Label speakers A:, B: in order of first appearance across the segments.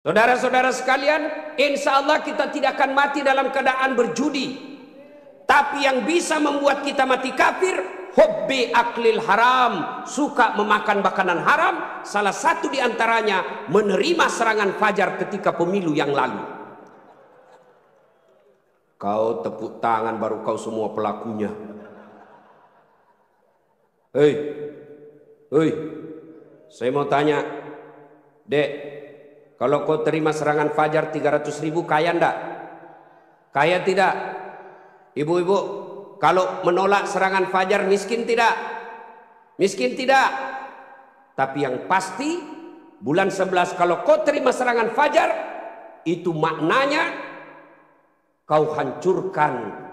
A: Saudara-saudara sekalian, insya Allah kita tidak akan mati dalam keadaan berjudi. Tapi yang bisa membuat kita mati kafir, hubbi aklil haram, suka memakan makanan haram. Salah satu diantaranya menerima serangan fajar ketika pemilu yang lalu. Kau tepuk tangan baru kau semua pelakunya. Hei, saya mau tanya, Dek, kalau kau terima serangan fajar 300.000, kaya enggak? Kaya tidak? Ibu-ibu, kalau menolak serangan fajar miskin tidak? Miskin tidak? Tapi yang pasti bulan 11 kalau kau terima serangan fajar, itu maknanya kau hancurkan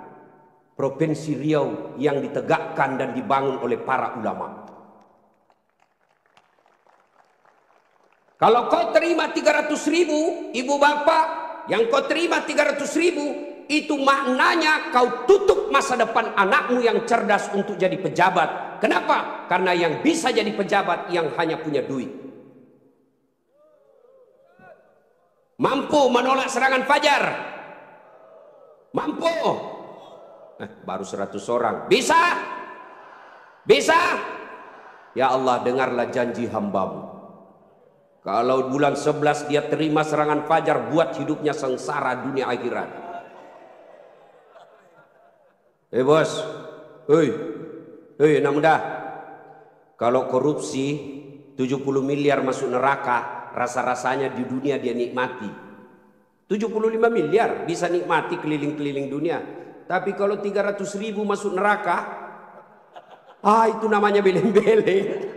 A: Provinsi Riau yang ditegakkan dan dibangun oleh para ulama. Kalau kau terima 300.000, ibu bapak, yang kau terima 300.000, itu maknanya kau tutup masa depan anakmu yang cerdas untuk jadi pejabat. Kenapa? Karena yang bisa jadi pejabat yang hanya punya duit. Mampu menolak serangan fajar? Mampu? Baru 100 orang. Bisa? Bisa? Ya Allah, dengarlah janji hambamu. Kalau bulan 11 dia terima serangan fajar, buat hidupnya sengsara dunia akhirat. Bos, anak muda, kalau korupsi 70 miliar masuk neraka, rasa-rasanya di dunia dia nikmati. 75 miliar bisa nikmati keliling-keliling dunia. Tapi kalau 300.000 masuk neraka, itu namanya beleng-beleng.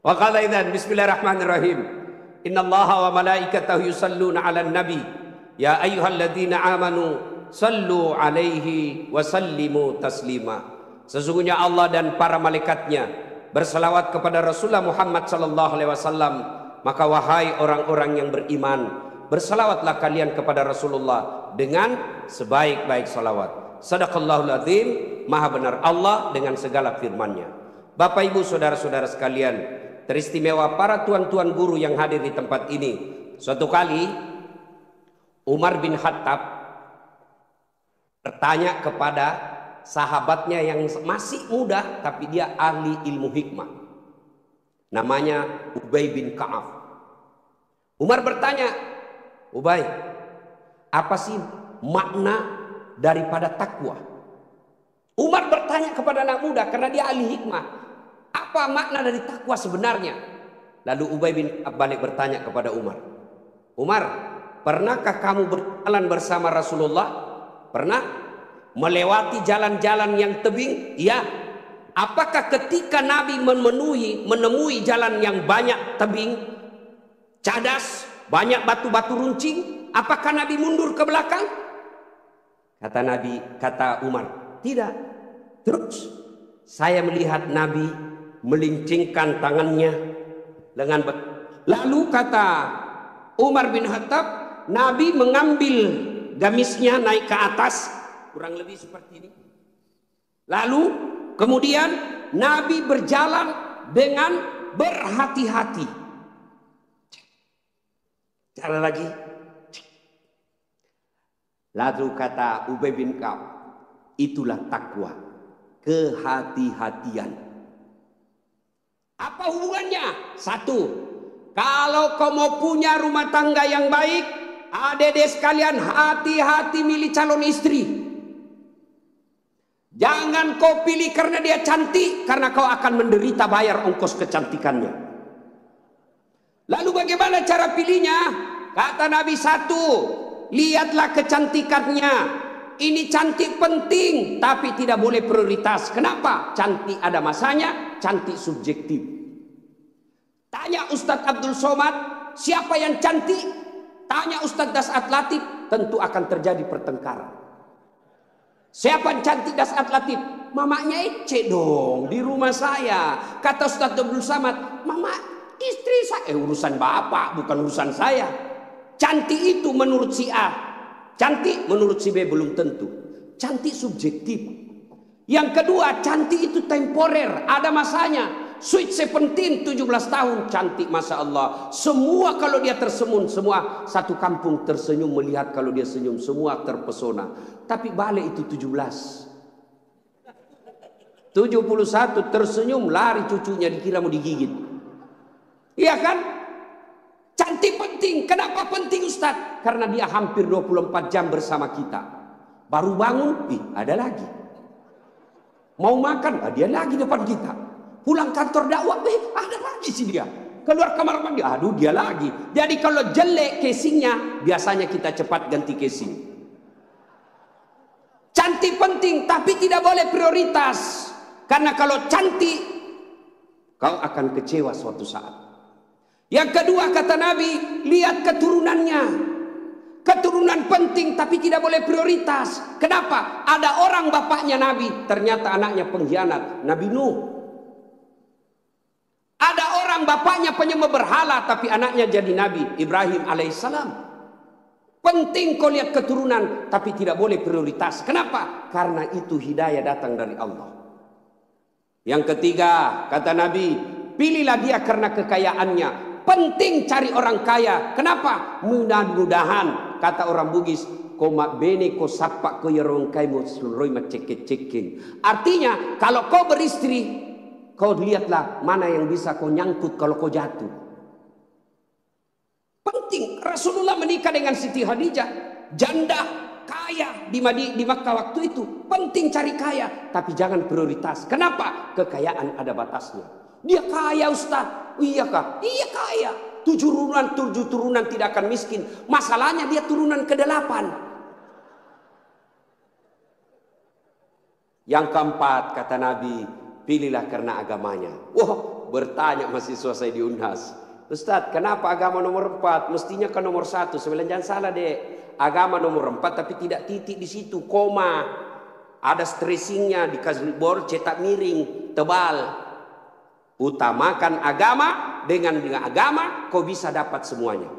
A: Wa qala idzan bismillahirrahmanirrahim. Innallaha wa malaikatahu yusalluna 'alan nabi. Ya ayyuhalladzina amanu sallu 'alaihi wa sallimu taslima. Sesungguhnya Allah dan para malaikatnya berselawat kepada Rasulullah Muhammad sallallahu alaihi wasallam. Maka wahai orang-orang yang beriman, bersalawatlah kalian kepada Rasulullah dengan sebaik-baik salawat. Sadaqallahul azim, maha benar Allah dengan segala firman-Nya. Bapak Ibu saudara-saudara sekalian, teristimewa para tuan-tuan guru yang hadir di tempat ini. Suatu kali Umar bin Khattab bertanya kepada sahabatnya yang masih muda tapi dia ahli ilmu hikmah, namanya Ubay bin Ka'ab. Umar bertanya, Ubay, apa sih makna daripada takwa? Umar bertanya kepada anak muda karena dia ahli hikmah, apa makna dari takwa sebenarnya? Lalu Ubay bin Ka'ab balik bertanya kepada Umar, Umar, pernahkah kamu berjalan bersama Rasulullah? Pernah? Melewati jalan-jalan yang tebing? Iya. Apakah ketika Nabi menemui jalan yang banyak tebing, cadas, banyak batu-batu runcing, apakah Nabi mundur ke belakang? Kata Umar, tidak. Terus saya melihat Nabi melincingkan tangannya lengan lalu kata Umar bin Khattab, Nabi mengambil gamisnya naik ke atas, kurang lebih seperti ini. Lalu kemudian Nabi berjalan dengan berhati-hati. Jalan lagi. Lalu kata Ubay bin Ka'ab, itulah takwa, kehati-hatian. Apa hubungannya? Satu, kalau kau mau punya rumah tangga yang baik, adik-adik sekalian, hati-hati milih calon istri. Jangan kau pilih karena dia cantik, karena kau akan menderita bayar ongkos kecantikannya. Lalu bagaimana cara pilihnya? Kata Nabi, satu, lihatlah kecantikannya. Ini cantik penting, tapi tidak boleh prioritas. Kenapa? Cantik ada masanya, cantik subjektif. Tanya Ustadz Abdul Somad, siapa yang cantik? Tanya Ustadz Das'at Latif, tentu akan terjadi pertengkaran. Siapa yang cantik Das'at Latif? Mamanya Ece dong, di rumah saya. Kata Ustadz Abdul Somad, mama istri saya, urusan bapak bukan urusan saya. Cantik itu menurut si A, cantik menurut si B belum tentu. Cantik subjektif. Yang kedua, cantik itu temporer, ada masanya. Sweet 17 17 tahun, cantik Masya Allah. Semua kalau dia tersenyum, semua satu kampung tersenyum melihat kalau dia senyum, semua terpesona. Tapi balik itu 71 tersenyum, lari cucunya dikira mau digigit. Iya kan? Cantik penting. Kenapa penting Ustaz? Karena dia hampir 24 jam bersama kita. Baru bangun, ada lagi. Mau makan, dia lagi depan kita. Pulang kantor dakwah, ada lagi sih dia. Keluar kamar mandi, aduh dia lagi. Jadi kalau jelek casingnya, biasanya kita cepat ganti casing. Cantik penting, tapi tidak boleh prioritas. Karena kalau cantik, kau akan kecewa suatu saat. Yang kedua kata Nabi, lihat keturunannya. Keturunan penting tapi tidak boleh prioritas. Kenapa? Ada orang bapaknya Nabi, ternyata anaknya pengkhianat. Nabi Nuh. Ada orang bapaknya penyembah berhala tapi anaknya jadi Nabi Ibrahim alaihissalam. Penting kau lihat keturunan tapi tidak boleh prioritas. Kenapa? Karena itu hidayah datang dari Allah. Yang ketiga kata Nabi, pilihlah dia karena kekayaannya. Penting cari orang kaya. Kenapa? Mudah-mudahan kata orang Bugis, komak bene ko sapak ko yerong kai mo sulroi maceket-cekin. Artinya kalau kau beristri, kau lihatlah mana yang bisa kau nyangkut kalau kau jatuh. Penting. Rasulullah menikah dengan Siti Khadijah, janda kaya di Makkah waktu itu. Penting cari kaya, tapi jangan prioritas. Kenapa? Kekayaan ada batasnya. Dia kaya Ustaz. Iya kah? Iya kaya. 7 turunan tidak akan miskin. Masalahnya dia turunan ke-8. Yang keempat kata Nabi, pilihlah karena agamanya. Wah, bertanya mahasiswa saya di Unhas, Ustaz, kenapa agama nomor 4? Mestinya kan nomor 1. Saya bilang jangan salah dek. Agama nomor 4 tapi tidak titik di situ, koma. Ada stressingnya, dikasih bor cetak miring, tebal. Utamakan agama, dengan agama kau bisa dapat semuanya.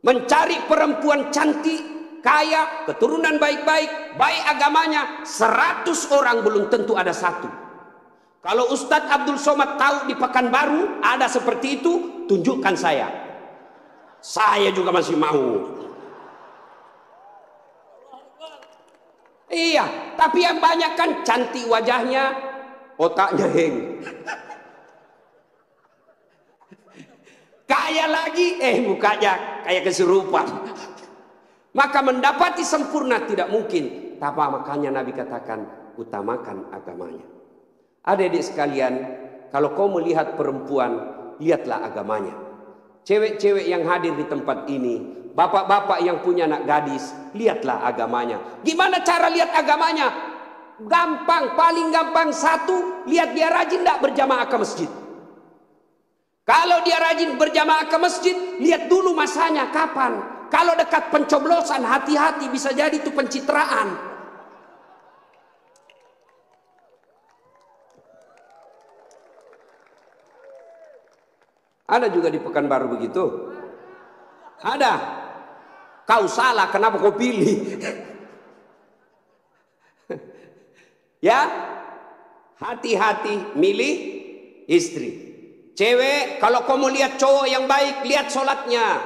A: Mencari perempuan cantik, kaya, keturunan baik-baik, baik agamanya, 100 orang belum tentu ada 1. Kalau Ustadz Abdul Somad tahu di Pekanbaru ada seperti itu, tunjukkan saya. Saya juga masih mau. Iya, tapi yang banyak kan cantik wajahnya, otaknya heng. Kaya lagi, mukanya kayak kesurupan. Maka mendapati sempurna tidak mungkin. Tapi makanya Nabi katakan, utamakan agamanya. Adik-adik sekalian, kalau kau melihat perempuan, lihatlah agamanya. Cewek-cewek yang hadir di tempat ini, bapak-bapak yang punya anak gadis, lihatlah agamanya. Gimana cara lihat agamanya? Gampang, paling gampang. 1, lihat dia rajin tidak berjamaah ke masjid. Kalau dia rajin berjamaah ke masjid, lihat dulu masanya kapan. Kalau dekat pencoblosan, hati-hati, bisa jadi itu pencitraan. Ada juga di Pekanbaru begitu? Ada. Kau salah, kenapa kau pilih? Ya, hati-hati milih istri. Cewek, kalau kau mau lihat cowok yang baik, lihat sholatnya.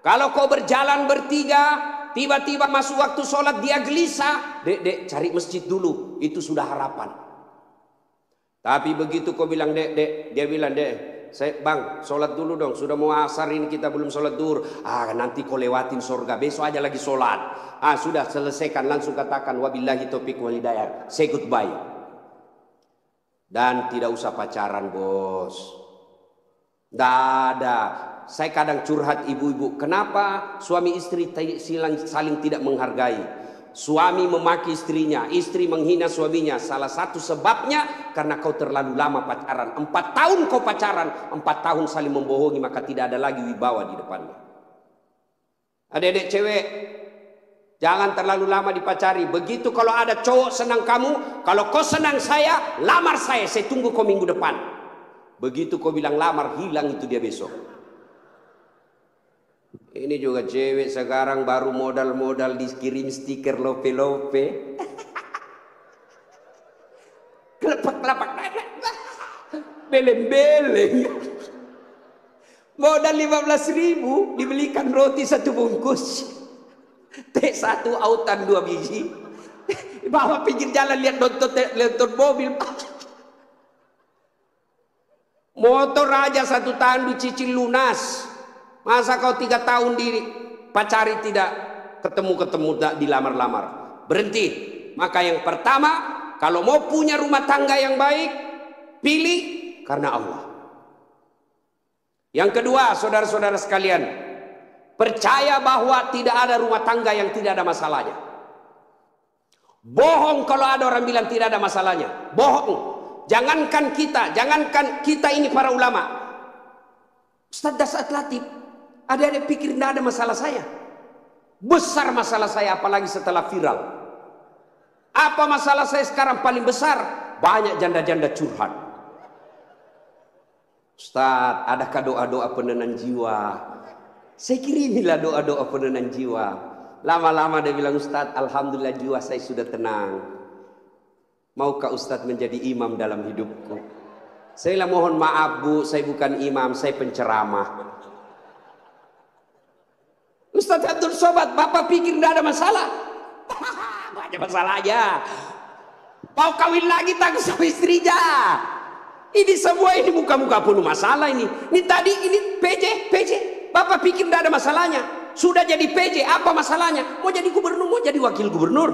A: Kalau kau berjalan bertiga, tiba-tiba masuk waktu sholat dia gelisah, dek, cari masjid dulu, itu sudah harapan. Tapi begitu kau bilang dek, dia bilang dek, bang, sholat dulu dong, sudah mau asar ini kita belum sholat duhur. Nanti kau lewatin surga, besok aja lagi sholat. Sudah selesaikan, langsung katakan wabillahi taufiq wal hidayah, say goodbye. Dan tidak usah pacaran bos. Ada. Saya kadang curhat ibu-ibu, kenapa suami istri saling tidak menghargai? Suami memaki istrinya, istri menghina suaminya. Salah satu sebabnya karena kau terlalu lama pacaran. 4 tahun kau pacaran, 4 tahun saling membohongi, maka tidak ada lagi wibawa di depannya. Adik-adik cewek, jangan terlalu lama dipacari. Begitu kalau ada cowok senang kamu, kalau kau senang saya, lamar saya tunggu kau minggu depan. Begitu kau bilang lamar, hilang itu dia besok. Ini juga cewek sekarang baru modal-modal dikirim stiker lope-lope. Kelepak-kelepak. beleng-beleng. Modal 15.000 dibelikan roti 1 bungkus. Teh 1 autan 2 biji. Bawa pinggir jalan lihat nonton mobil. Motor aja 1 tahun dicicil lunas. Masa kau 3 tahun pacari tidak ketemu dilamar-lamar. Berhenti. Maka yang pertama, kalau mau punya rumah tangga yang baik, pilih karena Allah. Yang kedua, saudara-saudara sekalian, percaya bahwa tidak ada rumah tangga yang tidak ada masalahnya. Bohong kalau ada orang bilang tidak ada masalahnya. Bohong. Jangankan kita ini para ulama. Ustaz Dasat Latif, ada pikir tidak ada masalah saya. Besar masalah saya, apalagi setelah viral. Apa masalah saya sekarang paling besar? Banyak janda-janda curhat. Ustaz, adakah doa-doa penenang jiwa? Saya kirimilah doa-doa penenang jiwa. Lama-lama dia bilang, Ustaz, alhamdulillah jiwa saya sudah tenang. Maukah Ustaz menjadi imam dalam hidupku? Saya bilang, mohon maaf Bu, saya bukan imam, saya penceramah. Ustaz Abdul Somad, Bapak pikir tidak ada masalah? Banyak masalahnya. Mau kawin lagi takut sama istrinya. Ini semua ini muka-muka penuh masalah ini. Ini tadi ini PJ. Bapak pikir tidak ada masalahnya. Sudah jadi PJ, apa masalahnya? Mau jadi gubernur, mau jadi wakil gubernur.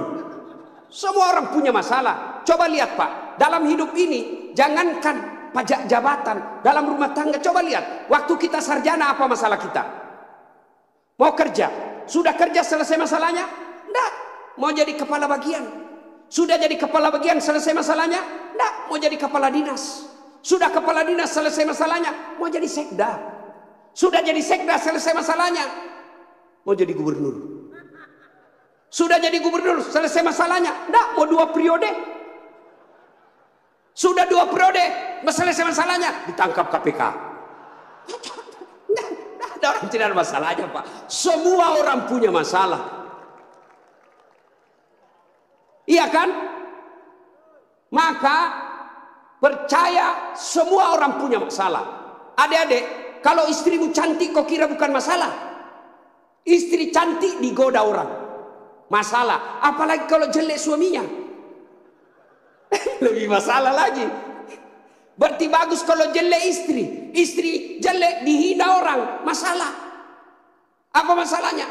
A: Semua orang punya masalah. Coba lihat Pak, dalam hidup ini jangankan pajak jabatan, dalam rumah tangga coba lihat. Waktu kita sarjana apa masalah kita? Mau kerja, sudah kerja selesai masalahnya? Tidak. Mau jadi kepala bagian, sudah jadi kepala bagian selesai masalahnya? Tidak. Mau jadi kepala dinas, sudah kepala dinas selesai masalahnya? Mau jadi sekda, sudah jadi sekda selesai masalahnya? Mau jadi gubernur, sudah jadi gubernur selesai masalahnya? Tidak. Mau 2 periode, sudah 2 periode selesai masalahnya? Ditangkap KPK. Ada orang tidak ada masalahnya Pak. Semua orang punya masalah. Iya kan? Maka percaya semua orang punya masalah. Adik-adik, kalau istrimu cantik kau kira bukan masalah? Istri cantik digoda orang, masalah. Apalagi kalau jelek suaminya, lebih masalah lagi. Berarti bagus kalau jelek istri jelek dihina orang, masalah. Apa masalahnya?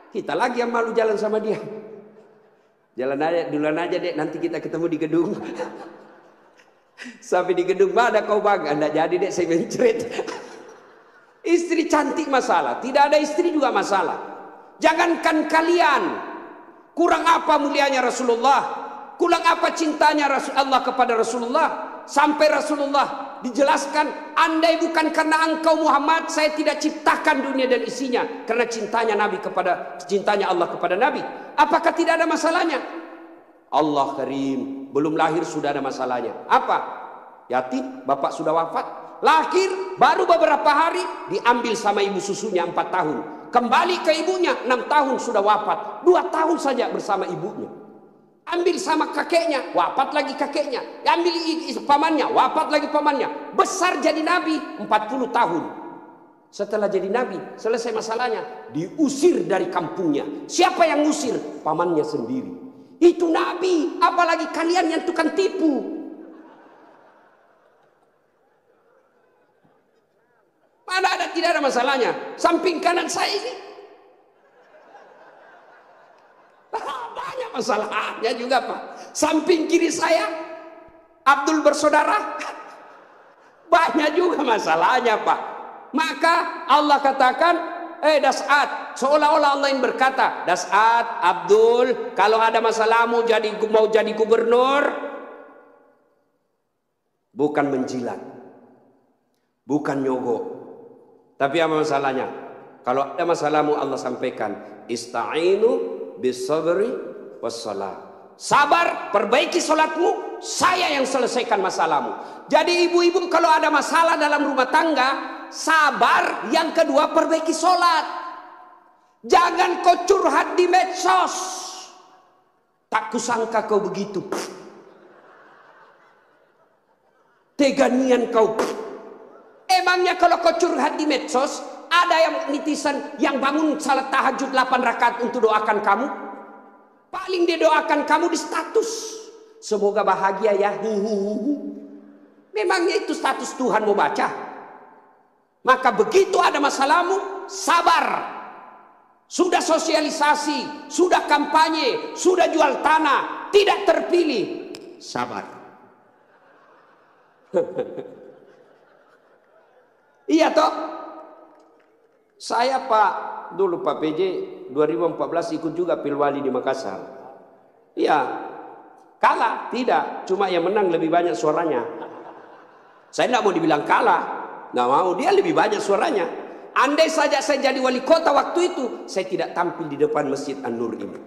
A: Kita lagi yang malu jalan sama dia. Jalan aja, duluan aja dek, nanti kita ketemu di gedung. Sampai di gedung mana kau bang? Anda jadi dek, saya mencret. Istri cantik masalah, tidak ada istri juga masalah. Jangankan kalian, kurang apa mulianya Rasulullah, kurang apa cintanya Allah kepada Rasulullah. Sampai Rasulullah dijelaskan, andai bukan karena engkau Muhammad, saya tidak ciptakan dunia dan isinya. Karena cintanya Allah kepada Nabi. Apakah tidak ada masalahnya? Allah Karim, belum lahir sudah ada masalahnya. Apa? Yatim, bapak sudah wafat. Lahir, baru beberapa hari diambil sama ibu susunya 4 tahun. Kembali ke ibunya 6 tahun sudah wafat. 2 tahun saja bersama ibunya. Ambil sama kakeknya, wafat lagi kakeknya. Ambil pamannya, wafat lagi pamannya. Besar jadi nabi 40 tahun. Setelah jadi nabi, selesai masalahnya, diusir dari kampungnya. Siapa yang usir? Pamannya sendiri. Itu nabi, apalagi kalian yang tukang tipu. Mana ada tidak ada masalahnya? Samping kanan saya ini banyak masalahnya juga Pak. Samping kiri saya Abdul bersaudara banyak juga masalahnya Pak. Maka Allah katakan, Das'at, seolah-olah Allah yang berkata, Das'at, Abdul, kalau ada masalahmu mau jadi gubernur, bukan menjilat, bukan nyogok, tapi apa masalahnya? Kalau ada masalahmu Allah sampaikan, ista'inu bisabri wassalat. Sabar, perbaiki solatmu, saya yang selesaikan masalahmu. Jadi ibu-ibu kalau ada masalah dalam rumah tangga, sabar. Yang kedua, perbaiki solat. Jangan kau curhat di medsos. Tak kusangka kau begitu. Teganian kau. Emangnya kalau kau curhat di medsos, ada yang netizen yang bangun salat tahajud 8 rakaat untuk doakan kamu? Paling dia doakan kamu di status. Semoga bahagia ya. Memangnya itu status Tuhan mau baca? Maka begitu ada masalahmu, sabar. Sudah sosialisasi, sudah kampanye, sudah jual tanah, tidak terpilih, sabar. Iya toh? Saya dulu Pak PJ 2014 ikut juga Pilwali di Makassar. Iya, kalah tidak, cuma yang menang lebih banyak suaranya. Saya tidak mau dibilang kalah, nggak mau, dia lebih banyak suaranya. Andai saja saya jadi wali kota waktu itu, saya tidak tampil di depan Masjid An-Nur ini.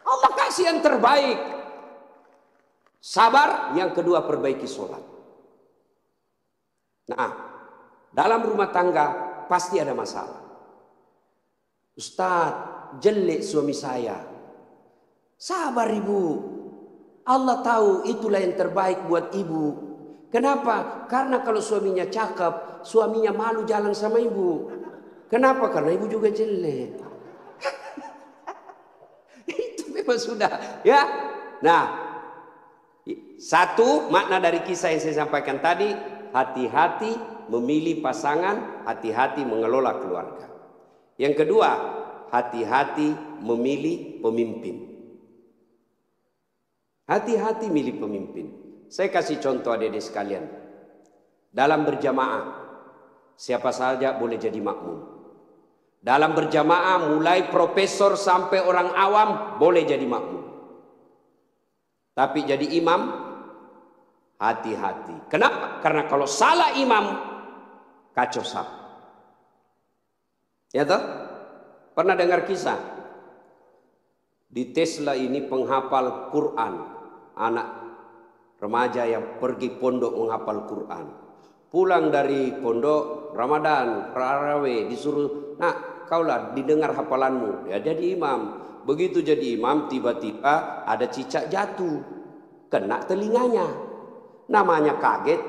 A: Allah kasih yang terbaik. Sabar, yang kedua perbaiki sholat. Nah, dalam rumah tangga pasti ada masalah. Ustadz, jelek suami saya. Sabar ibu. Allah tahu itulah yang terbaik buat ibu. Kenapa? Karena kalau suaminya cakep, suaminya malu jalan sama ibu. Kenapa? Karena ibu juga jelek. Itu memang sudah, ya. Nah, satu makna dari kisah yang saya sampaikan tadi, hati-hati memilih pasangan, hati-hati mengelola keluarga. Yang kedua, hati-hati memilih pemimpin. Hati-hati milih pemimpin. Saya kasih contoh adik-adik sekalian. Dalam berjamaah, siapa saja boleh jadi makmum. Dalam berjamaah, mulai profesor sampai orang awam boleh jadi makmum. Tapi jadi imam, hati-hati. Kenapa? Karena kalau salah imam, kacau sah. Ya toh? Pernah dengar kisah? Di Tesla ini penghafal Quran, anak remaja yang pergi pondok menghafal Quran. Pulang dari pondok Ramadan, Tarawih, disuruh, nak kaulah didengar hafalanmu. Dia jadi imam. Begitu jadi imam, tiba-tiba ada cicak jatuh, kena telinganya. Namanya kaget,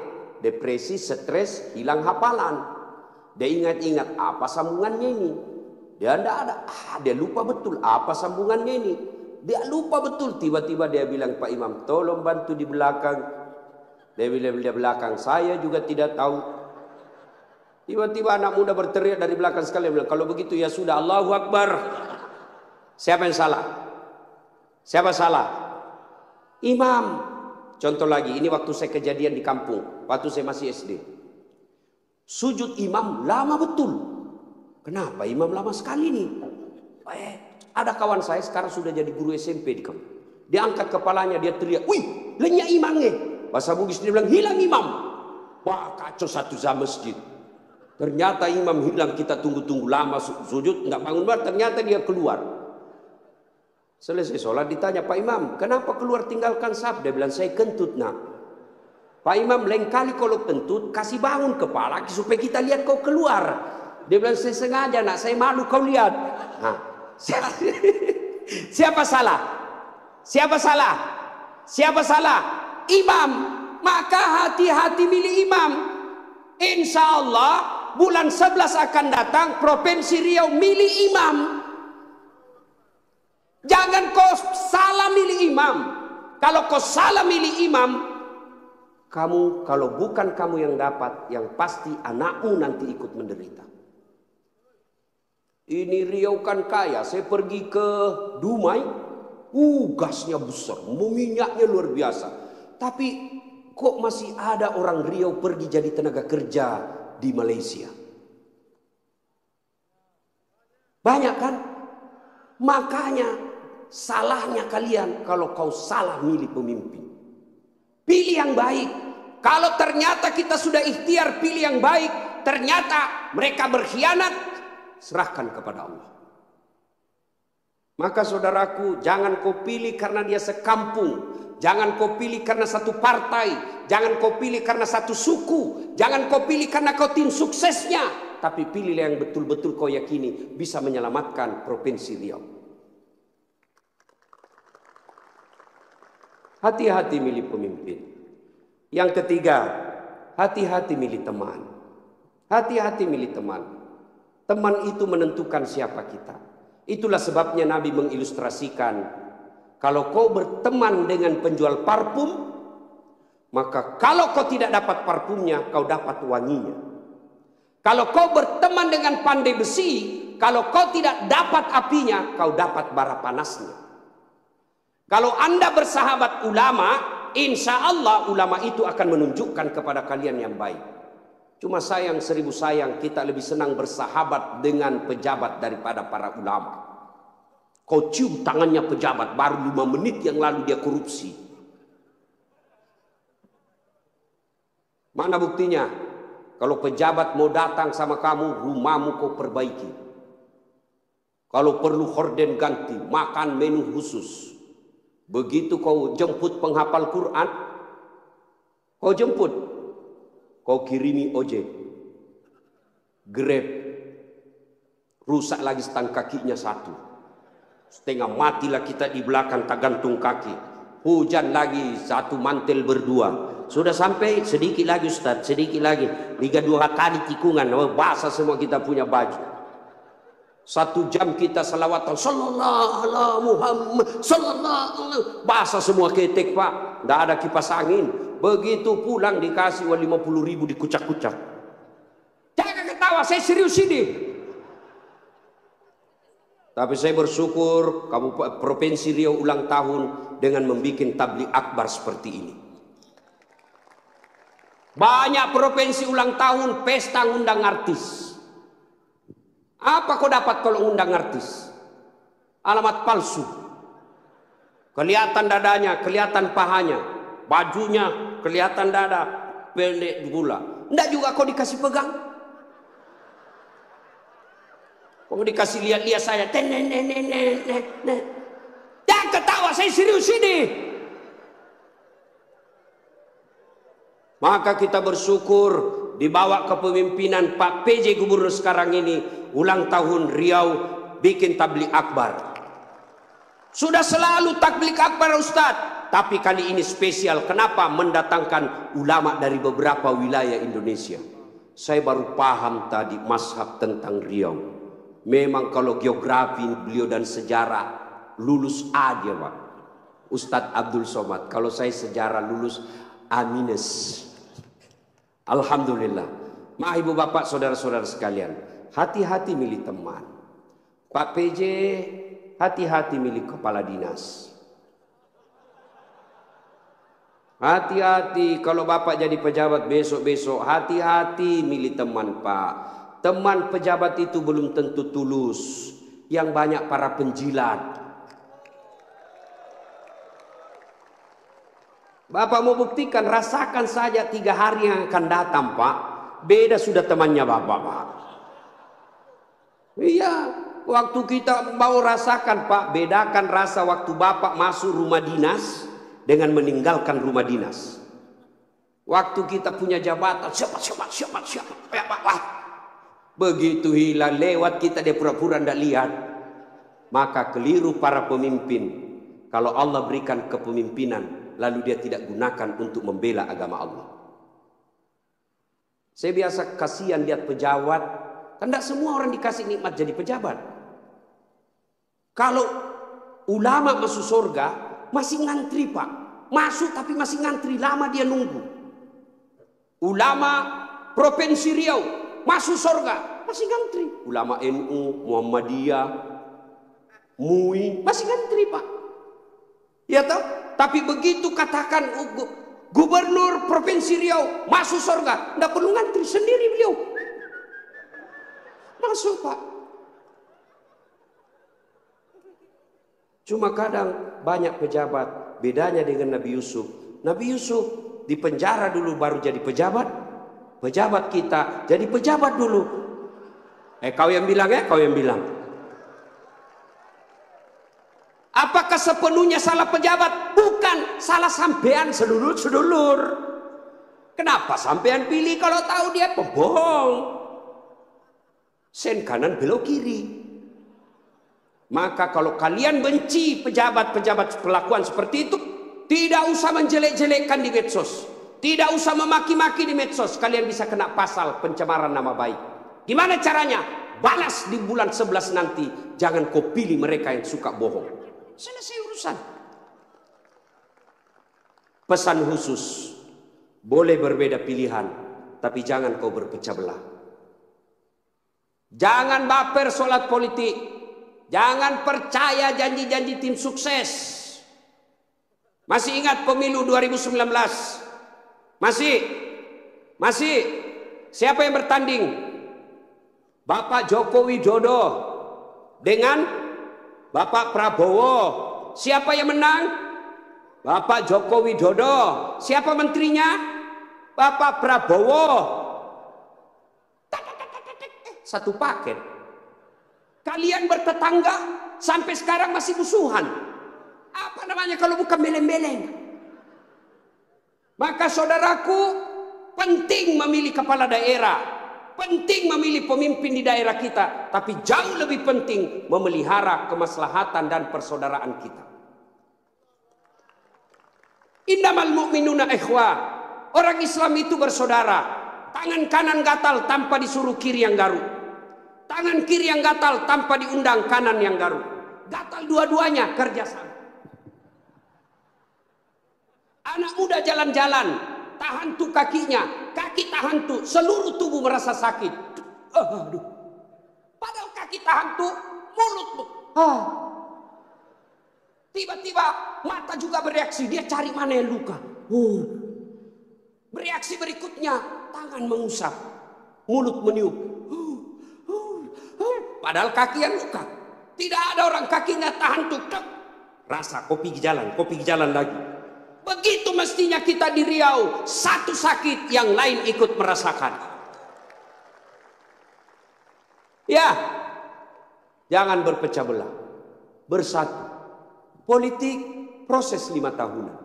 A: depresi, stres, hilang hafalan. Dia ingat-ingat apa sambungannya ini. Dia tidak ada, dia lupa betul apa sambungannya ini. Dia lupa betul, tiba-tiba dia bilang, Pak Imam, tolong bantu di belakang. Dia bilang di belakang, saya juga tidak tahu. Tiba-tiba anak muda berteriak dari belakang sekali, bilang, kalau begitu ya sudah, Allahu Akbar. Siapa yang salah? Siapa salah? Imam. Contoh lagi, ini waktu saya kejadian di kampung, waktu saya masih SD. Sujud imam lama betul. Kenapa imam lama sekali nih? Ada kawan saya sekarang sudah jadi guru SMP di kampung. Dia angkat kepalanya, dia teriak, wih, lenyap imamnya. Bahasa Bugis dia bilang, hilang imam. Wah, kacau satu sama masjid. Ternyata imam hilang, kita tunggu-tunggu lama sujud, nggak bangun bar, ternyata dia keluar. Selesai sholat ditanya, Pak Imam, kenapa keluar tinggalkan saf? Dia bilang, saya kentut nak. Pak Imam, lain kali kalau kentut, kasih bangun kepala supaya kita lihat kau keluar. Dia bilang, saya sengaja nak, saya malu kau lihat. Nah, siapa salah? Siapa salah? Siapa salah? Imam. Maka hati-hati milih imam. Insya Allah bulan 11 akan datang Provinsi Riau milih imam. Jangan kau salah milih imam. Kalau kau salah milih imam, kamu kalau bukan kamu yang dapat, yang pasti anakmu nanti ikut menderita. Ini Riau kan kaya. Saya pergi ke Dumai, gasnya besar, minyaknya luar biasa. Tapi kok masih ada orang Riau pergi jadi tenaga kerja di Malaysia? Banyak kan? Makanya salahnya kalian kalau kau salah milih pemimpin. Pilih yang baik. Kalau ternyata kita sudah ikhtiar pilih yang baik, ternyata mereka berkhianat, serahkan kepada Allah. Maka saudaraku, jangan kau pilih karena dia sekampung. Jangan kau pilih karena satu partai. Jangan kau pilih karena satu suku. Jangan kau pilih karena kau tim suksesnya. Tapi pilihlah yang betul-betul kau yakini bisa menyelamatkan Provinsi Riau. Hati-hati milih pemimpin. Yang ketiga, hati-hati milih teman. Hati-hati milih teman. Teman itu menentukan siapa kita. Itulah sebabnya Nabi mengilustrasikan, kalau kau berteman dengan penjual parfum, maka kalau kau tidak dapat parfumnya, kau dapat wanginya. Kalau kau berteman dengan pandai besi, kalau kau tidak dapat apinya, kau dapat bara panasnya. Kalau Anda bersahabat ulama, insya Allah ulama itu akan menunjukkan kepada kalian yang baik. Cuma sayang, seribu sayang, kita lebih senang bersahabat dengan pejabat daripada para ulama. Kau cium tangannya pejabat, baru 5 menit yang lalu dia korupsi. Mana buktinya? Kalau pejabat mau datang sama kamu, rumahmu kau perbaiki. Kalau perlu horden ganti, makan menu khusus. Begitu kau jemput penghafal Quran, kau jemput, kau kirimi ojek, Grab, rusak lagi stang kakinya 1. Setengah matilah kita di belakang tak gantung kaki. Hujan lagi 1 mantel berdua. Sudah sampai sedikit lagi Ustaz, sedikit lagi. 3-2 kali tikungan, basah semua kita punya baju. 1 jam kita selawatan, sallallahu ala Muhammad, sallallahu, basah semua ketek Pak. Tidak ada kipas angin. Begitu pulang dikasih uang 50.000 dikucak-kucak. Jangan ketawa, saya serius ini. Tapi saya bersyukur Provinsi Riau ulang tahun dengan membuat tabligh akbar seperti ini. Banyak provinsi ulang tahun pesta ngundang artis. Apa kau dapat kalau ngundang artis? Alamat palsu. Kelihatan dadanya, kelihatan pahanya, bajunya kelihatan dada, pendek gula. Enggak juga kau dikasih pegang. Kau dikasih lihat-lihat saya. Jangan ketawa, saya serius ini. Maka kita bersyukur dibawa kepemimpinan Pak PJ Gubernur sekarang ini, ulang tahun Riau bikin tabligh akbar. Sudah selalu tabligh akbar Ustadz, tapi kali ini spesial. Kenapa? Mendatangkan ulama dari beberapa wilayah Indonesia. Saya baru paham tadi mazhab tentang Riau. Memang kalau geografi beliau dan sejarah lulus aja Pak Ustadz Abdul Somad. Kalau saya sejarah lulus A-. Alhamdulillah. Maaf ibu bapak saudara-saudara sekalian, hati-hati milih teman. Pak PJ, hati-hati milih kepala dinas. Hati-hati kalau bapak jadi pejabat besok-besok, hati-hati milih teman Pak. Teman pejabat itu belum tentu tulus. Yang banyak para penjilat. Bapak mau buktikan, rasakan saja 3 hari yang akan datang Pak. Beda sudah temannya bapak Pak. Iya, waktu kita mau rasakan Pak, bedakan rasa waktu bapak masuk rumah dinas dengan meninggalkan rumah dinas. Waktu kita punya jabatan, siapa. Begitu hilang lewat kita dia pura-pura tidak lihat. Maka keliru para pemimpin. Kalau Allah berikan kepemimpinan lalu dia tidak gunakan untuk membela agama Allah. Saya biasa kasihan lihat pejabat. Kan tidak semua orang dikasih nikmat jadi pejabat. Kalau ulama masuk surga masih ngantri Pak. Masuk tapi masih ngantri, lama dia nunggu. Ulama Provinsi Riau masuk surga masih ngantri. Ulama NU, Muhammadiyah, MUI masih ngantri Pak. Ya toh? Tapi begitu katakan Gubernur Provinsi Riau masuk surga, tidak perlu ngantri, sendiri beliau masuk Pak. Cuma kadang banyak pejabat bedanya dengan Nabi Yusuf. Nabi Yusuf di penjara dulu baru jadi pejabat. Pejabat kita jadi pejabat dulu. Kau yang bilang ya, kau yang bilang. Apakah sepenuhnya salah pejabat? Bukan, salah sampean sedulur-sedulur. Kenapa sampean pilih kalau tahu dia pembohong? Sen kanan belok kiri. Maka kalau kalian benci pejabat-pejabat perlakuan seperti itu, tidak usah menjelek-jelekkan di medsos. Tidak usah memaki-maki di medsos. Kalian bisa kena pasal pencemaran nama baik. Gimana caranya? Balas di bulan 11 nanti. Jangan kau pilih mereka yang suka bohong. Selesai urusan. Pesan khusus. Boleh berbeda pilihan, tapi jangan kau berpecah belah. Jangan baper solat politik. Jangan percaya janji-janji tim sukses. Masih ingat pemilu 2019? Masih. Siapa yang bertanding? Bapak Joko Widodo dengan Bapak Prabowo. Siapa yang menang? Bapak Joko Widodo. Siapa menterinya? Bapak Prabowo. Satu paket. Kalian bertetangga sampai sekarang masih musuhan. Apa namanya kalau bukan beleng-beleng? Maka saudaraku, penting memilih kepala daerah. Penting memilih pemimpin di daerah kita. Tapi jauh lebih penting memelihara kemaslahatan dan persaudaraan kita. Innamal mu'minuna ikhwah. Orang Islam itu bersaudara. Tangan kanan gatal tanpa disuruh kiri yang garuk. Tangan kiri yang gatal tanpa diundang kanan yang garuk. Gatal dua-duanya kerjasama. Anak muda jalan-jalan, tahan tuh kakinya, kaki tahan tuh, seluruh tubuh merasa sakit. Aduh. Padahal kaki tahan tuh, mulut tuh. Tiba-tiba mata juga bereaksi, dia cari mana yang luka. Bereaksi berikutnya, tangan mengusap, mulut meniup. Padahal kaki yang luka. Tidak ada orang kakinya tahan tuh. Rasa kopi jalan lagi. Begitu mestinya kita di Riau. Satu sakit, yang lain ikut merasakan. Ya, jangan berpecah belah. Bersatu. Politik proses 5 tahunan.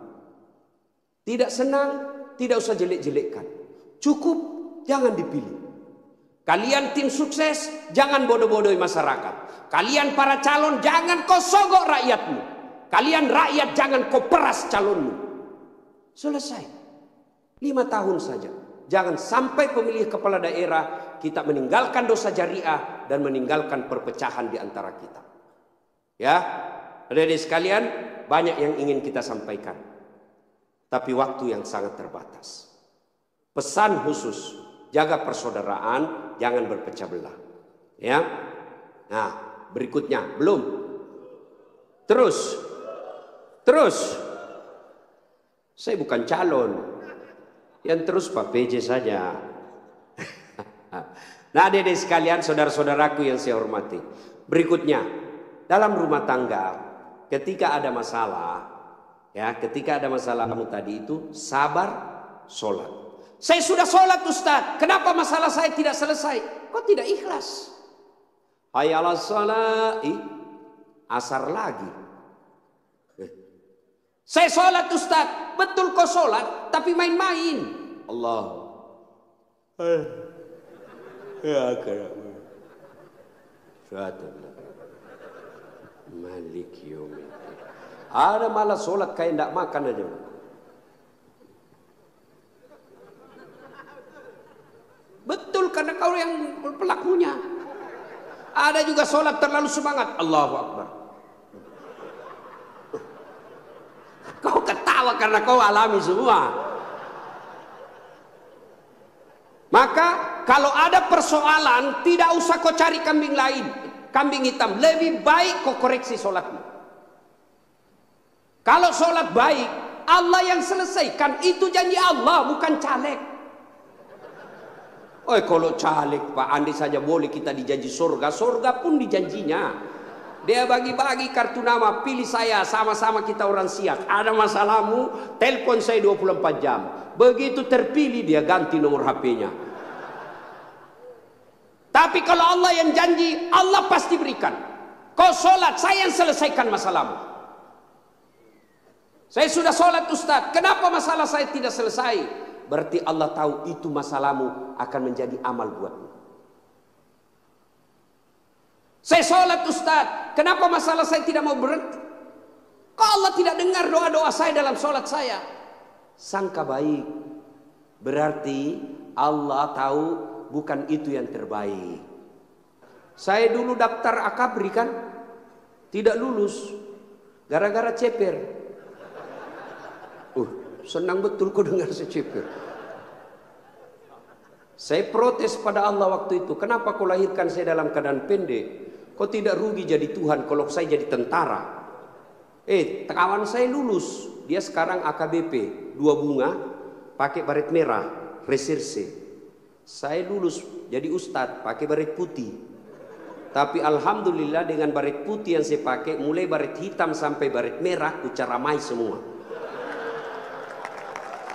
A: Tidak senang, tidak usah jelek-jelekkan. Cukup, jangan dipilih. Kalian tim sukses, jangan bodoh-bodohi masyarakat. Kalian para calon, jangan kau sogok rakyatmu. Kalian rakyat, jangan kau peras calonmu. Selesai. 5 tahun saja. Jangan sampai pemilih kepala daerah kita meninggalkan dosa jariah dan meninggalkan perpecahan di antara kita. Ya, adik-adik sekalian, banyak yang ingin kita sampaikan. Tapi waktu yang sangat terbatas. Pesan khusus, jaga persaudaraan, jangan berpecah belah. Ya. Nah, berikutnya, belum. Terus. Saya bukan calon. Yang terus Pak PJ saja. Nah, adik-adik sekalian, saudara-saudaraku yang saya hormati. Berikutnya, dalam rumah tangga, ketika ada masalah, kamu tadi itu sabar, sholat. Saya sudah sholat Ustaz, kenapa masalah saya tidak selesai? Kok tidak ikhlas? Hayya 'alas shalah, asar lagi. Saya sholat Ustaz, betul kau sholat, tapi main-main. Allah. Ya keramu. Suatu. Malik yaumiddin. Ada malah sholat kayak tidak makan aja. Betul, karena kau yang pelakunya. Ada juga sholat terlalu semangat. Allahu Akbar. Kau ketawa karena kau alami semua. Maka kalau ada persoalan, tidak usah kau cari kambing lain, kambing hitam. Lebih baik kau koreksi sholatmu. Kalau sholat baik, Allah yang selesaikan. Itu janji Allah, bukan caleg. Oh, kalau caleg Pak Andi saja boleh kita dijanji surga. Surga pun dijanjinya. Dia bagi-bagi kartu nama, pilih saya, sama-sama kita orang Siak. Ada masalahmu, telepon saya 24 jam. Begitu terpilih dia ganti nomor HP-nya. Tapi kalau Allah yang janji, Allah pasti berikan. Kau sholat, saya yang selesaikan masalahmu. Saya sudah sholat Ustaz, kenapa masalah saya tidak selesai? Berarti Allah tahu itu masalahmu akan menjadi amal buatmu. Saya sholat Ustaz, kenapa masalah saya tidak mau berhenti? Kok Allah tidak dengar doa-doa saya dalam sholat saya? Sangka baik, Berarti Allah tahu bukan itu yang terbaik. Saya dulu daftar akabri kan, tidak lulus gara-gara ceper. Senang betul kau dengar saya ceper. Saya protes pada Allah waktu itu. Kenapa kau lahirkan saya dalam keadaan pendek? Kau tidak rugi jadi Tuhan kalau saya jadi tentara. Kawan saya lulus. Dia sekarang AKBP 2 bunga, pakai baret merah, reserse. Saya lulus jadi ustadz, pakai baret putih. Tapi alhamdulillah dengan baret putih yang saya pakai, mulai baret hitam sampai baret merah, kucaramai semua.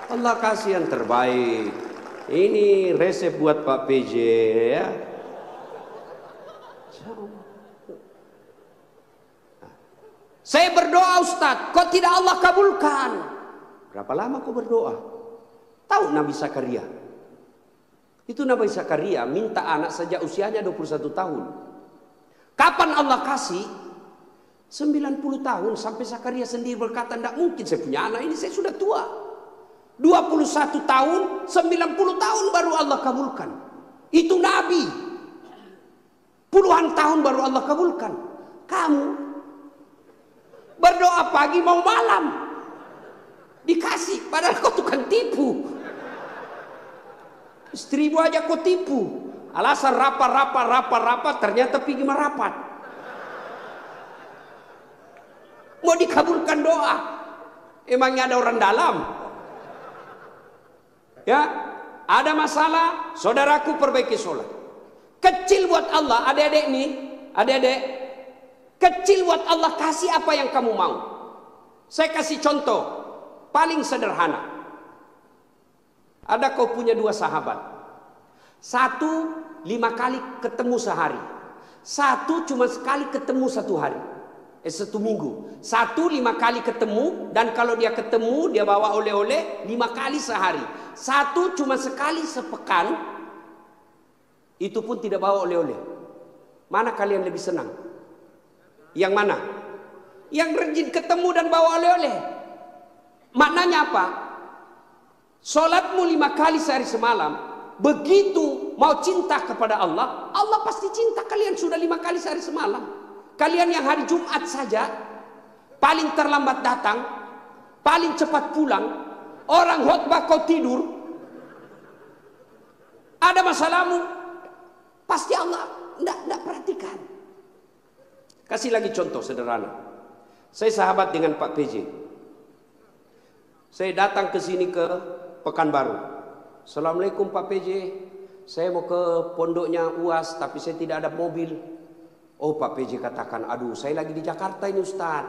A: Allah kasih yang terbaik. Ini resep buat Pak PJ ya. Saya berdoa Ustadz, kok tidak Allah kabulkan? Berapa lama kau berdoa? Tahu Nabi Zakaria? Itu Nabi Zakaria minta anak sejak usianya 21 tahun. Kapan Allah kasih? 90 tahun sampai Zakaria sendiri berkata, tidak mungkin saya punya anak ini, saya sudah tua. 21 tahun, 90 tahun baru Allah kabulkan. Itu Nabi. Puluhan tahun baru Allah kabulkan. Kamu berdoa pagi mau malam dikasih, padahal kau tukang tipu. Istrimu aja kau tipu. Alasan rapat, ternyata pergi merapat. Mau dikabulkan doa. Emangnya ada orang dalam? Ya, ada masalah, saudaraku perbaiki sholat. Kecil buat Allah, adik-adik nih, adik-adik. Kecil buat Allah, kasih apa yang kamu mau. Saya kasih contoh paling sederhana. Ada kau punya 2 sahabat. 1 5 kali ketemu sehari. 1 cuma sekali ketemu 1 hari. 1 minggu. 1 5 kali ketemu, dan kalau dia ketemu dia bawa oleh-oleh 5 kali sehari. 1 cuma sekali sepekan, itu pun tidak bawa oleh-oleh. Mana kalian lebih senang? Yang mana? Yang rajin ketemu dan bawa oleh-oleh. Maknanya apa? Sholatmu 5 kali sehari semalam, begitu mau cinta kepada Allah, Allah pasti cinta kalian sudah 5 kali sehari semalam. Kalian yang hari Jumat saja paling terlambat datang, paling cepat pulang, orang khotbah kau tidur, ada masalahmu, pasti Allah tidak perhatikan. Kasih lagi contoh sederhana. Saya sahabat dengan Pak PJ. Saya datang ke sini ke Pekanbaru. Assalamualaikum Pak PJ. Saya mau ke pondoknya UAS tapi saya tidak ada mobil. Oh Pak PJ katakan, aduh saya lagi di Jakarta ini Ustaz.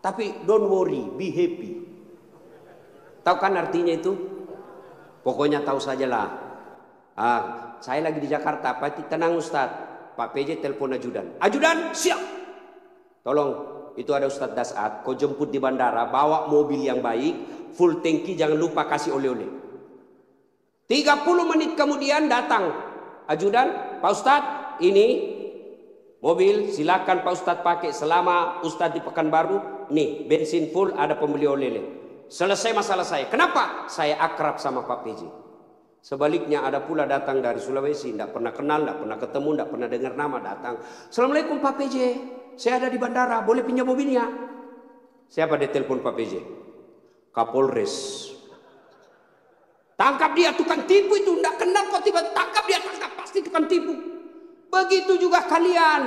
A: Tapi don't worry, be happy. Tahu kan artinya itu? Pokoknya tahu sajalah. Saya lagi di Jakarta, Pak tenang Ustaz. Pak PJ telepon ajudan. Ajudan siap. Tolong, itu ada Ustaz Dasat. Kau jemput di bandara, bawa mobil yang baik, full tangki, jangan lupa kasih oleh-oleh. 30 menit kemudian datang ajudan, Pak Ustaz, ini mobil silakan Pak Ustaz pakai selama Ustaz di Pekanbaru. Nih bensin full, ada pembeli oleh-oleh. Selesai masalah saya. Kenapa? Saya akrab sama Pak PJ. Sebaliknya ada pula datang dari Sulawesi, tidak pernah kenal, tidak pernah ketemu, tidak pernah dengar nama, datang. Assalamualaikum Pak PJ, saya ada di bandara, boleh pinjam mobilnya? Siapa dia telepon Pak PJ? Kapolres. Tangkap dia, tukang tipu itu, tidak kenal kok tiba tangkap dia, tangkap, pasti tukang tipu. Begitu juga kalian,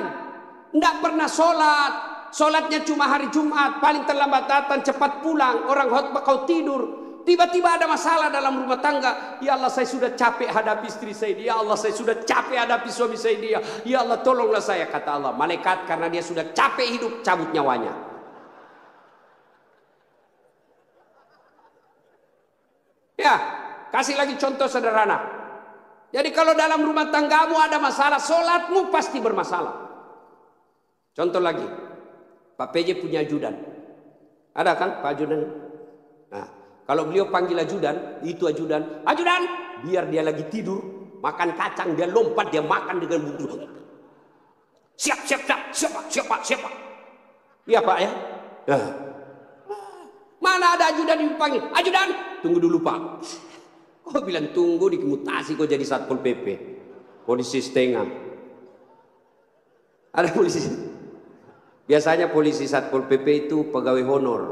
A: tidak pernah sholat, sholatnya cuma hari Jumat, paling terlambat datang, cepat pulang, orang khotbah kau tidur. Tiba-tiba ada masalah dalam rumah tangga. Ya Allah saya sudah capek hadapi istri saya. Ya Allah saya sudah capek hadapi suami saya dia. Ya Allah tolonglah saya, kata Allah. Malaikat karena dia sudah capek hidup, cabut nyawanya. Ya, kasih lagi contoh sederhana. Jadi kalau dalam rumah tanggamu ada masalah, sholatmu pasti bermasalah. Contoh lagi, Pak PJ punya ajudan. Ada kan Pak ajudan? Nah, kalau beliau panggil ajudan, itu ajudan, ajudan, biar dia lagi tidur, makan kacang, dia lompat, dia makan dengan bumbu. Siap. Iya Pak ya. Mana ada ajudan dipanggil, ajudan, tunggu dulu Pak. Oh bilang tunggu dimutasi kok jadi Satpol PP. Polisi setengah. Ada polisi. Biasanya polisi Satpol PP itu pegawai honor.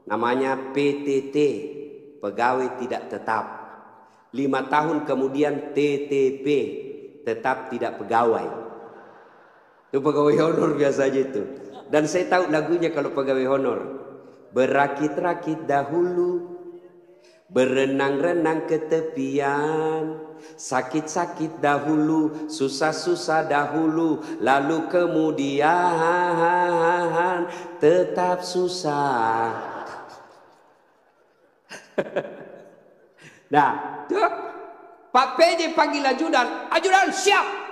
A: Namanya PTT. Pegawai tidak tetap. 5 tahun kemudian TTP. Tetap tidak pegawai. Itu pegawai honor biasanya itu. Dan saya tahu lagunya kalau pegawai honor. Berakit-rakit dahulu, berenang-renang ke tepian, sakit-sakit dahulu, susah-susah dahulu, lalu kemudian tetap susah. Nah, tuh, Pak PJ panggil ajudan, ajudan siap.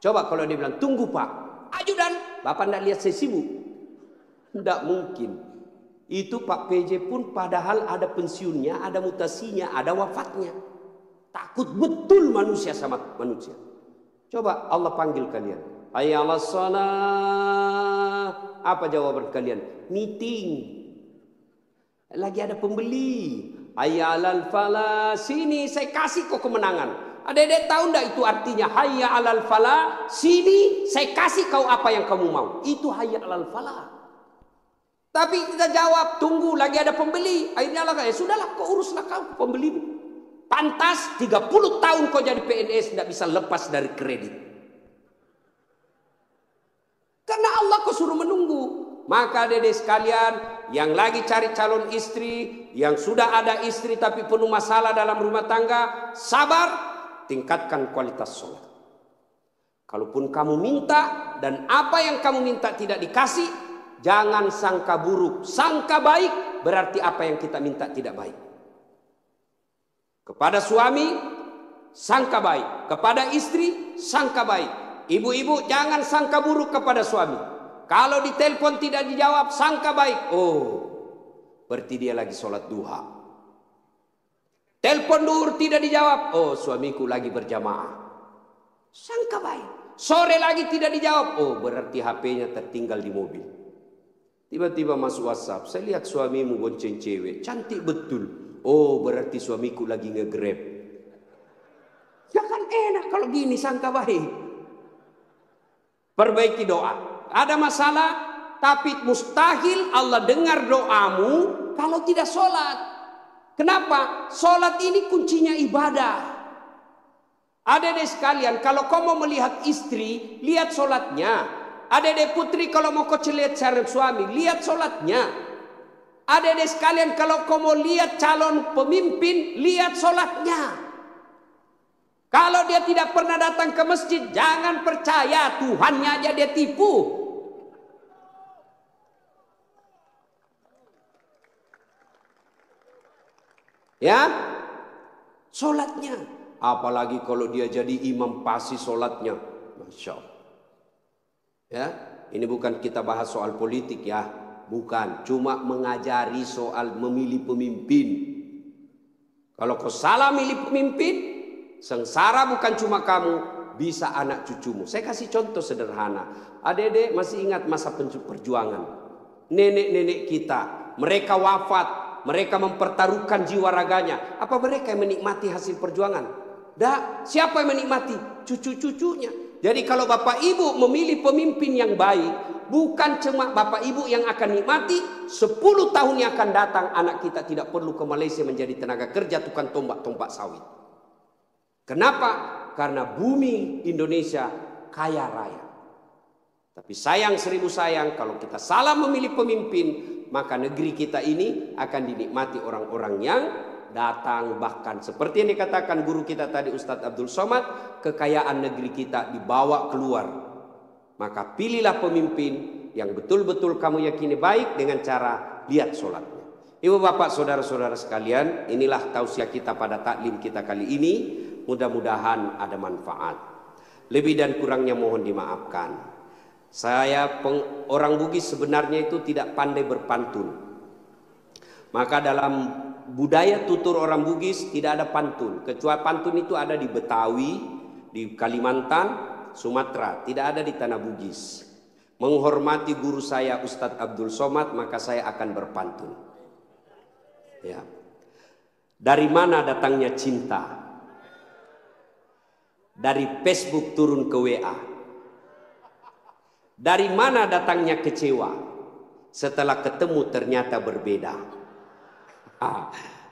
A: Coba kalau dia bilang tunggu Pak, ajudan, Bapak tidak lihat saya sibuk, tidak mungkin. Itu Pak PJ pun padahal ada pensiunnya, ada mutasinya, ada wafatnya. Takut betul manusia sama manusia. Coba Allah panggil kalian. Hayya 'alas shalah. Apa jawaban kalian? Meeting. Lagi ada pembeli. Hayya 'alal falah. Sini saya kasih kau kemenangan. Adik-adik tahu enggak itu artinya hayya 'alal falah? Sini saya kasih kau apa yang kamu mau. Itu hayya 'alal falah. Tapi kita jawab, tunggu lagi ada pembeli. Akhirnya lah, ya sudahlah kau uruslah kau pembelimu. Pantas 30 tahun kau jadi PNS tidak bisa lepas dari kredit. Karena Allah kau suruh menunggu. Maka adik-adik sekalian yang lagi cari calon istri, yang sudah ada istri tapi penuh masalah dalam rumah tangga, sabar, tingkatkan kualitas sholat. Kalaupun kamu minta dan apa yang kamu minta tidak dikasih, jangan sangka buruk, sangka baik, berarti apa yang kita minta tidak baik. Kepada suami, sangka baik. Kepada istri, sangka baik. Ibu-ibu jangan sangka buruk kepada suami. Kalau ditelepon tidak dijawab, sangka baik. Oh, berarti dia lagi sholat duha. Telepon duhur tidak dijawab. Oh, suamiku lagi berjamaah. Sangka baik. Sore lagi tidak dijawab. Oh, berarti HP-nya tertinggal di mobil. Tiba-tiba masuk WhatsApp, saya lihat suamimu bonceng cewek, cantik betul. Oh, berarti suamiku lagi nge-grab. Ya kan enak kalau gini, sangka baik. Perbaiki doa. Ada masalah, tapi mustahil Allah dengar doamu kalau tidak sholat. Kenapa? Sholat ini kuncinya ibadah. Adik-adik sekalian, kalau kau mau melihat istri, lihat sholatnya. Adik-adik putri kalau mau kau lihat calon suami, lihat sholatnya. Adik-adik sekalian kalau kau mau lihat calon pemimpin, lihat sholatnya. Kalau dia tidak pernah datang ke masjid, jangan percaya, Tuhannya aja dia tipu. Ya, sholatnya. Apalagi kalau dia jadi imam pasti sholatnya, Masya Allah. Ya, ini bukan kita bahas soal politik ya, bukan, cuma mengajari soal memilih pemimpin. Kalau kau salah milih pemimpin, sengsara bukan cuma kamu, bisa anak cucumu. Saya kasih contoh sederhana. Adik-adik masih ingat masa perjuangan? Nenek-nenek kita, mereka wafat, mereka mempertaruhkan jiwa raganya. Apa mereka yang menikmati hasil perjuangan? Dah, siapa yang menikmati? Cucu-cucunya. Jadi kalau bapak ibu memilih pemimpin yang baik, bukan cuma bapak ibu yang akan nikmati, 10 tahun yang akan datang anak kita tidak perlu ke Malaysia menjadi tenaga kerja tukang tombak sawit. Kenapa? Karena bumi Indonesia kaya raya. Tapi sayang 1000 sayang kalau kita salah memilih pemimpin, maka negeri kita ini akan dinikmati orang-orang yang datang, bahkan seperti yang dikatakan guru kita tadi Ustadz Abdul Somad, kekayaan negeri kita dibawa keluar. Maka pilihlah pemimpin yang betul-betul kamu yakini baik dengan cara lihat sholatnya. Ibu bapak saudara-saudara sekalian, inilah tausiah kita pada taklim kita kali ini. Mudah-mudahan ada manfaat. Lebih dan kurangnya mohon dimaafkan. Saya orang Bugis sebenarnya itu tidak pandai berpantun. Maka dalam budaya tutur orang Bugis tidak ada pantun. Kecuali pantun itu ada di Betawi, di Kalimantan, Sumatera. Tidak ada di tanah Bugis. Menghormati guru saya Ustadz Abdul Somad, maka saya akan berpantun. Ya. Dari mana datangnya cinta? Dari Facebook turun ke WA. Dari mana datangnya kecewa? Setelah ketemu ternyata berbeda.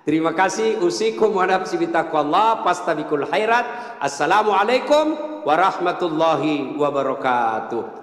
A: Terima kasih. Usikum wa nafsi bitaqwallah fastabiqul khairat. Assalamualaikum warahmatullahi wabarakatuh.